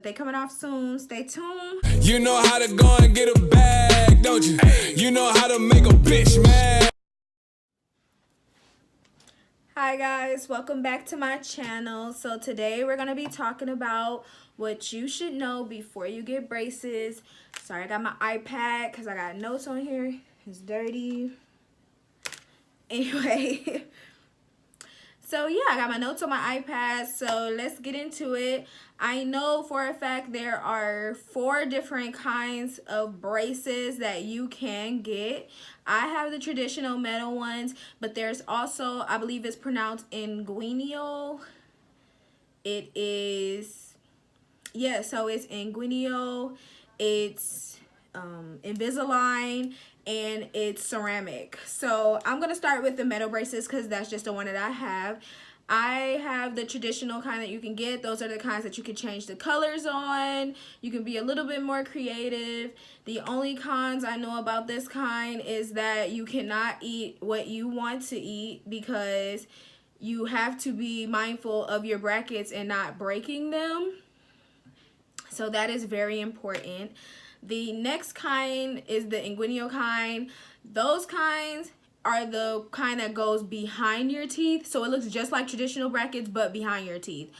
They coming off soon. Stay tuned. You know how to go and get a bag, don't you? You know how to make a bitch mad. Hi guys, welcome back to my channel. So today we're going to be talking about what you should know before you get braces. Sorry, I got my iPad because I got notes on here. It's dirty. Anyway. So yeah, I got my notes on my iPad, so let's get into it. I know for a fact there are 4 different kinds of braces that you can get. I have the traditional metal ones, but there's also, I believe it's pronounced inguinal. It is, yeah, so it's inguinal, it's Invisalign, and it's ceramic. So I'm gonna start with the metal braces because that's just the one that I have. I have the traditional kind that you can get. Those are the kinds that you can change the colors on. You can be a little bit more creative. The only cons I know about this kind is that you cannot eat what you want to eat because you have to be mindful of your brackets and not breaking them. So that is very important. The next kind is the inguinal kind. Those kinds are the kind that goes behind your teeth. So it looks just like traditional brackets, but behind your teeth.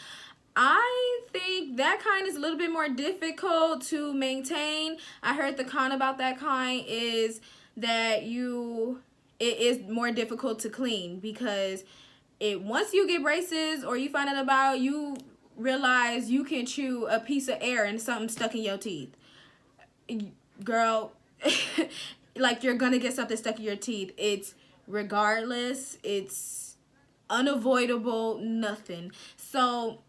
I think that kind is a little bit more difficult to maintain. I heard the con about that kind is that it is more difficult to clean because once you get braces or you find out about, you realize you can chew a piece of air and something stuck in your teeth. Girl, like you're gonna get something stuck in your teeth. It's regardless, it's unavoidable, nothing. So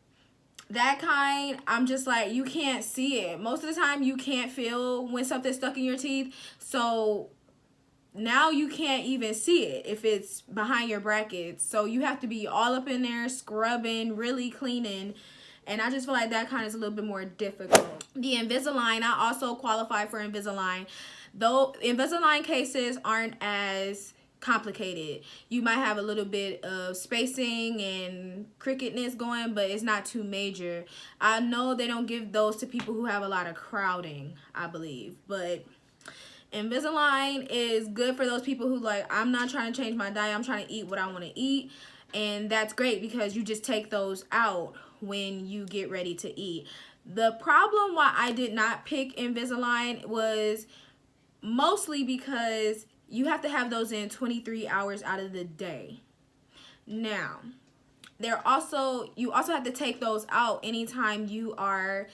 that kind, I'm just like, you can't see it. Most of the time you can't feel when something's stuck in your teeth. So now you can't even see it if it's behind your brackets. So you have to be all up in there scrubbing, really cleaning. And I just feel like that kind is a little bit more difficult. The Invisalign, I also qualify for Invisalign. Though Invisalign cases aren't as complicated. You might have a little bit of spacing and crookedness going, but it's not too major. I know they don't give those to people who have a lot of crowding, I believe. But Invisalign is good for those people who like, I'm not trying to change my diet. I'm trying to eat what I want to eat. And that's great because you just take those out when you get ready to eat. The problem why I did not pick Invisalign was mostly because you have to have those in 23 hours out of the day. Now, you also have to take those out anytime you are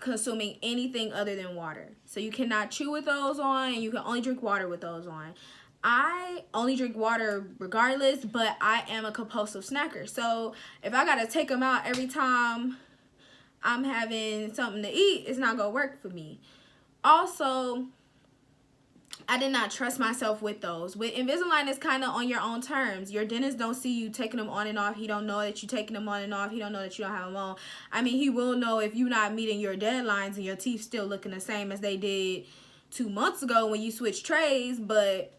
consuming anything other than water. So you cannot chew with those on, and you can only drink water with those on. I only drink water regardless, but I am a compulsive snacker. So if I gotta take them out every time I'm having something to eat, it's not gonna work for me. Also, I did not trust myself with those. With Invisalign, it's kind of on your own terms. Your dentist don't see you taking them on and off. He don't know that you're taking them on and off. He don't know that you don't have them on. I mean, he will know if you're not meeting your deadlines and your teeth still looking the same as they did 2 months ago when you switched trays, but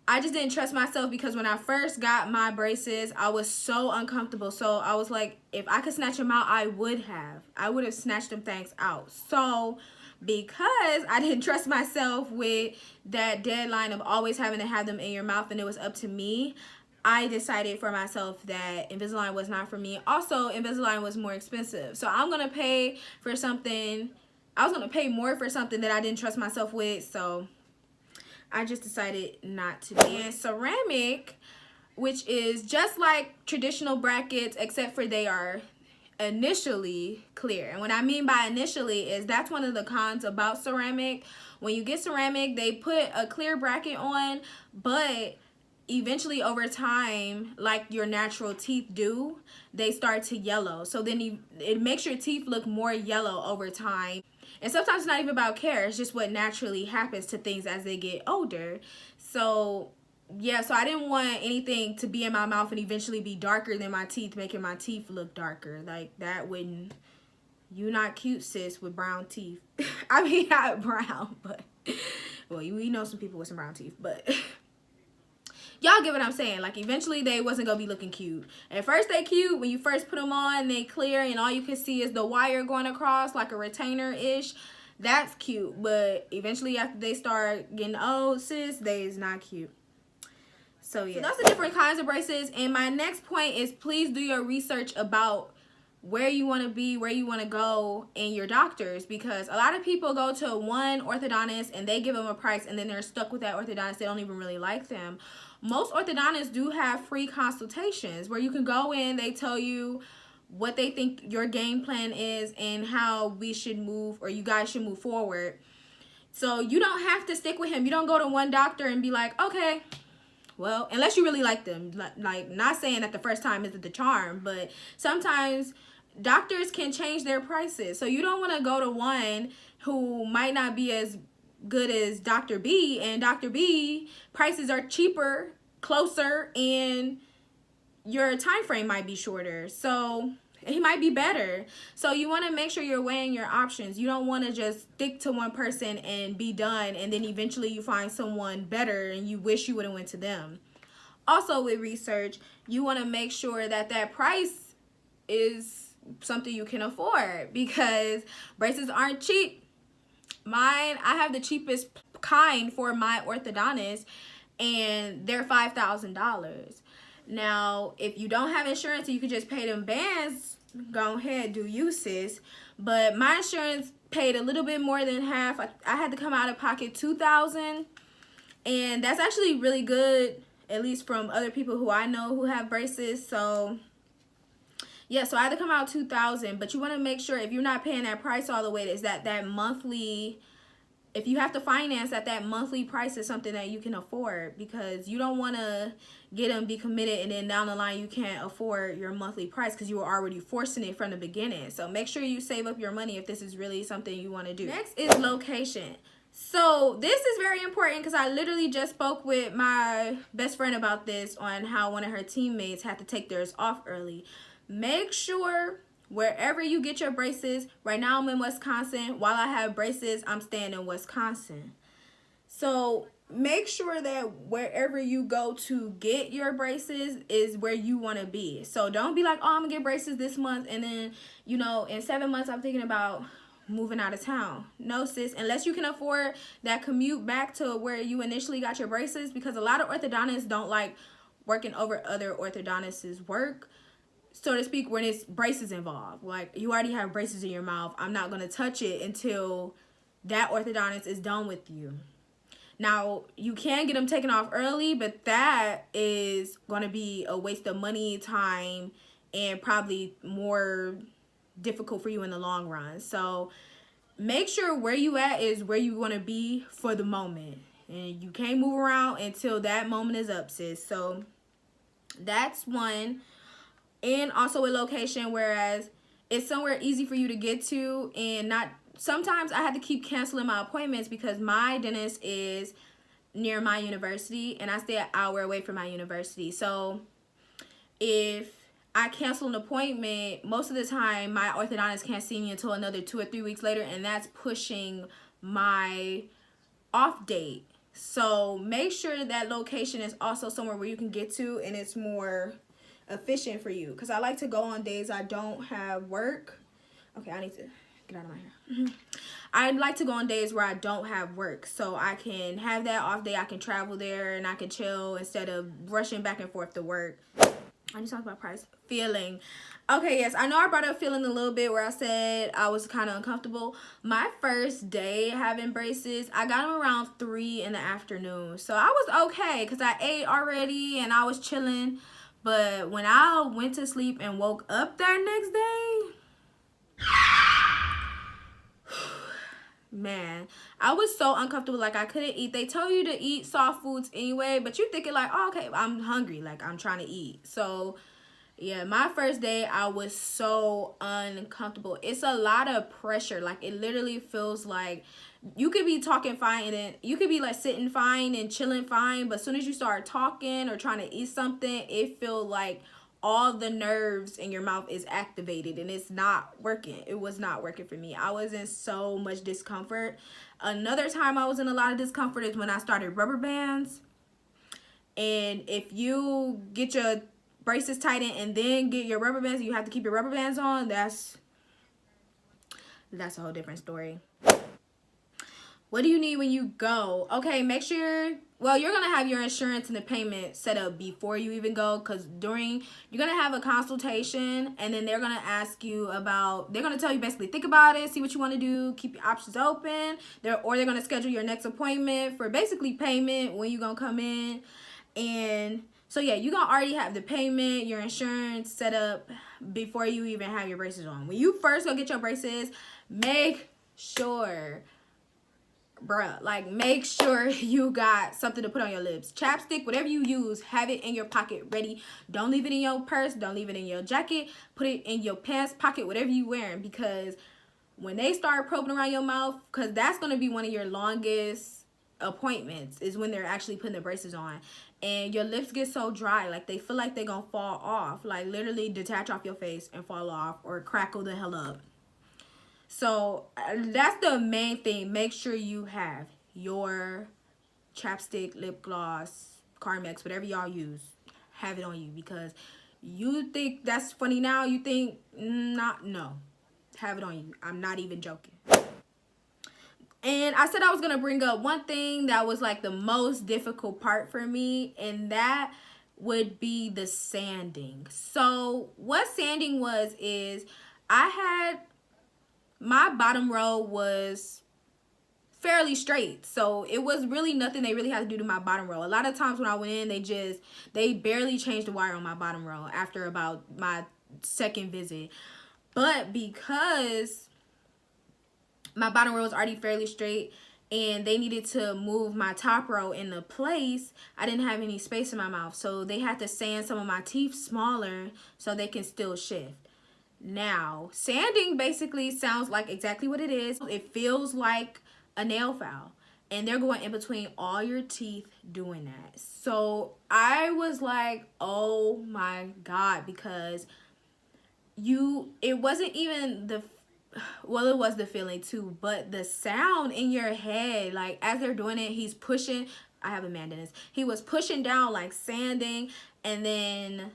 I just didn't trust myself because when I first got my braces, I was so uncomfortable. So I was like, if I could snatch them out, I would have snatched them things out. So because I didn't trust myself with that deadline of always having to have them in your mouth and it was up to me, I decided for myself that Invisalign was not for me. Also, Invisalign was more expensive. So I'm going to pay for something. I was going to pay more for something that I didn't trust myself with. So I just decided not to be. And ceramic, which is just like traditional brackets, except for they are initially clear. And what I mean by initially is that's one of the cons about ceramic. When you get ceramic, they put a clear bracket on, but eventually over time, like your natural teeth do, they start to yellow. So then it makes your teeth look more yellow over time. And sometimes it's not even about care. It's just what naturally happens to things as they get older. So yeah, so I didn't want anything to be in my mouth and eventually be darker than my teeth, making my teeth look darker. Like that wouldn't, you not cute, sis, with brown teeth. I mean, not brown, but well, we know some people with some brown teeth, but Y'all get what I'm saying? Like, eventually they wasn't gonna be looking cute. At first they cute. When you first put them on, they clear and all you can see is the wire going across like a retainer-ish. That's cute. But eventually after they start getting old, sis, they is not cute. So yeah, so that's the different kinds of braces. And my next point is, please do your research about where you want to be, where you want to go, and your doctors, because a lot of people go to one orthodontist and they give them a price and then they're stuck with that orthodontist. They don't even really like them. Most orthodontists do have free consultations where you can go in, they tell you what they think your game plan is and how we should move, or you guys should move forward. So you don't have to stick with him. You don't go to one doctor and be like, okay, well, unless you really like them. Like, not saying that the first time isn't the charm, but sometimes doctors can change their prices. So you don't want to go to one who might not be as good as Dr. B, and Dr. B prices are cheaper, closer, and your time frame might be shorter. So he might be better. So you want to make sure you're weighing your options. You don't want to just stick to one person and be done, and then eventually you find someone better and you wish you would have went to them. Also, with research, you want to make sure that that price is something you can afford, because braces aren't cheap. Mine, I have the cheapest kind for my orthodontist, and they're $5,000. Now, if you don't have insurance and you can just pay them bands, go ahead, do you, sis. But my insurance paid a little bit more than half. I had to come out of pocket $2,000, and that's actually really good, at least from other people who I know who have braces. So yeah, so I had to come out $2,000, but you want to make sure, if you're not paying that price all the way, is that monthly, if you have to finance, that monthly price is something that you can afford, because you don't want to get them, be committed, and then down the line you can't afford your monthly price because you were already forcing it from the beginning. So make sure you save up your money if this is really something you want to do. Next is location. So this is very important, because I literally just spoke with my best friend about this, on how one of her teammates had to take theirs off early. Make sure wherever you get your braces, right now I'm in Wisconsin. While I have braces, I'm staying in Wisconsin. So make sure that wherever you go to get your braces is where you want to be. So don't be like, oh, I'm gonna get braces this month, and then, you know, in 7 months I'm thinking about moving out of town. No, sis, unless you can afford that commute back to where you initially got your braces, because a lot of orthodontists don't like working over other orthodontists' work, so to speak, when it's braces involved. Like, you already have braces in your mouth, I'm not going to touch it until that orthodontist is done with you. Now, you can get them taken off early, but that is going to be a waste of money, time, and probably more difficult for you in the long run. So make sure where you at is where you want to be for the moment, and you can't move around until that moment is up, sis. So that's one. And also a location, whereas it's somewhere easy for you to get to, and not, sometimes I have to keep canceling my appointments because my dentist is near my university and I stay an hour away from my university. So if I cancel an appointment, most of the time my orthodontist can't see me until another 2 or 3 weeks later, and that's pushing my off date. So make sure that location is also somewhere where you can get to and it's more efficient for you, because I like to go on days I don't have work. Okay, I need to get out of my hair. I'd like to go on days where I don't have work, so I can have that off day. I can travel there and I can chill instead of rushing back and forth to work. I just talked about price. Feeling. Okay, yes, I know I brought up feeling a little bit where I said I was kind of uncomfortable. My first day having braces, I got them around 3 in the afternoon. So I was okay because I ate already and I was chilling. But when I went to sleep and woke up that next day, man, I was so uncomfortable. Like, I couldn't eat. They tell you to eat soft foods anyway, but you thinking like, oh, okay, I'm hungry, like I'm trying to eat. So yeah, my first day I was so uncomfortable. It's a lot of pressure. Like, it literally feels like you could be talking fine and then you could be like sitting fine and chilling fine, but as soon as you start talking or trying to eat something, it feels like all the nerves in your mouth is activated and it's not working. It was not working for me. I was in so much discomfort. Another time I was in a lot of discomfort is when I started rubber bands. And if you get your braces tightened and then get your rubber bands, you have to keep your rubber bands on, that's a whole different story. What do you need when you go? Okay, make sure, well, you're going to have your insurance and the payment set up before you even go, because you're going to have a consultation, and then they're going to ask you about, they're going to tell you basically, think about it, see what you want to do, keep your options open, or they're going to schedule your next appointment for basically payment when you're going to come in. And so yeah, you're going to already have the payment, your insurance set up before you even have your braces on. When you first go get your braces, make sure, bruh, like, make sure you got something to put on your lips. Chapstick, whatever you use, have it in your pocket ready. Don't leave it in your purse. Don't leave it in your jacket. Put it in your pants pocket, whatever you wearing, because when they start probing around your mouth, because that's going to be one of your longest appointments, is when they're actually putting the braces on. And your lips get so dry, like they feel like they're going to fall off, like literally detach off your face and fall off or crackle the hell up. So that's the main thing. Make sure you have your chapstick, lip gloss, Carmex, whatever y'all use, have it on you, because you think that's funny now. You think no, have it on you. I'm not even joking. And I said I was going to bring up one thing that was like the most difficult part for me, and that would be the sanding. So what sanding was is my bottom row was fairly straight, so it was really nothing they really had to do to my bottom row. A lot of times when I went in, they barely changed the wire on my bottom row after about my second visit. But because my bottom row was already fairly straight and they needed to move my top row into place, I didn't have any space in my mouth, so they had to sand some of my teeth smaller so they can still shift. Now, sanding basically sounds like exactly what it is. It feels like a nail file, and they're going in between all your teeth doing that. So I was like, oh my God, because it wasn't even well, it was the feeling too, but the sound in your head, like as they're doing it, he's pushing. I have a man dentist. He was pushing down, like sanding, and then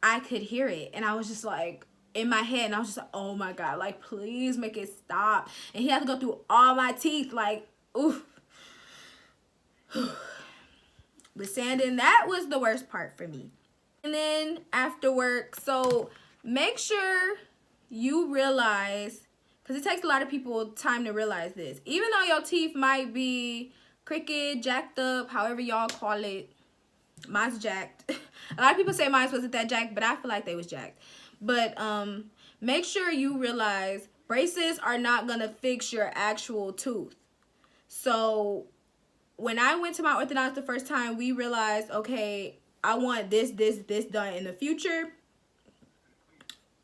I could hear it, and I was just like, in my head, and I was just like, oh my God, like, please make it stop. And he had to go through all my teeth, like, oof. The sanding, that was the worst part for me. And then after work, so make sure you realize, because it takes a lot of people time to realize this, even though your teeth might be crooked, jacked up, however y'all call it, mine's jacked. A lot of people say mine wasn't that jacked, but I feel like they was jacked. But make sure you realize braces are not going to fix your actual tooth. So when I went to my orthodontist the first time, we realized, okay, I want this done in the future.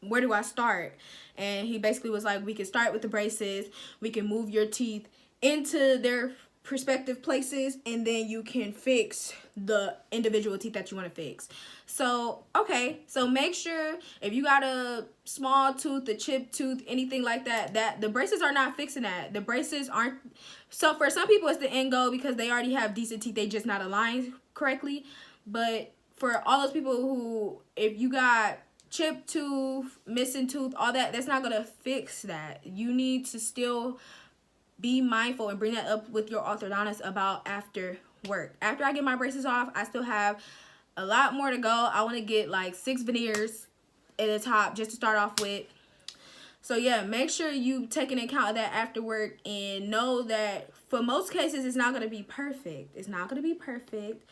Where do I start? And he basically was like, we can start with the braces. We can move your teeth into their prospective places, and then you can fix the individual teeth that you want to fix. So okay, so make sure if you got a small tooth, a chipped tooth, anything like that, that the braces are not fixing that. The braces aren't. So for some people it's the end goal because they already have decent teeth, they just not aligned correctly. But for all those people who, if you got chipped tooth, missing tooth, all that, that's not gonna fix that. You need to still be mindful and bring that up with your orthodontist about after work. After I get my braces off, I still have a lot more to go. I want to get like 6 veneers at the top just to start off with. So yeah, make sure you take into account of that after work, and know that for most cases it's not going to be perfect. It's not going to be perfect.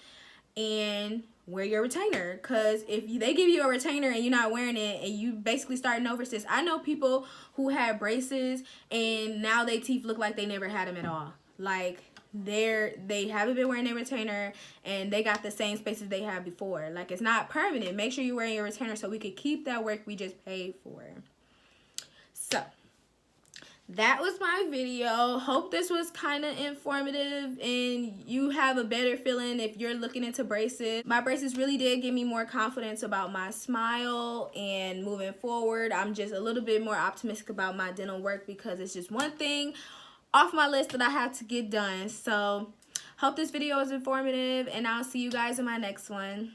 And wear your retainer, because if they give you a retainer and you're not wearing it and you basically starting over, sis, I know people who had braces and now their teeth look like they never had them at all. Like they haven't been wearing their retainer and they got the same spaces they had before. Like, it's not permanent. Make sure you're wearing your retainer so we could keep that work we just paid for. So that was my video. Hope this was kind of informative and you have a better feeling if you're looking into braces. My braces really did give me more confidence about my smile, and moving forward I'm just a little bit more optimistic about my dental work because it's just one thing off my list that I have to get done. So Hope this video was informative, and I'll see you guys in my next one.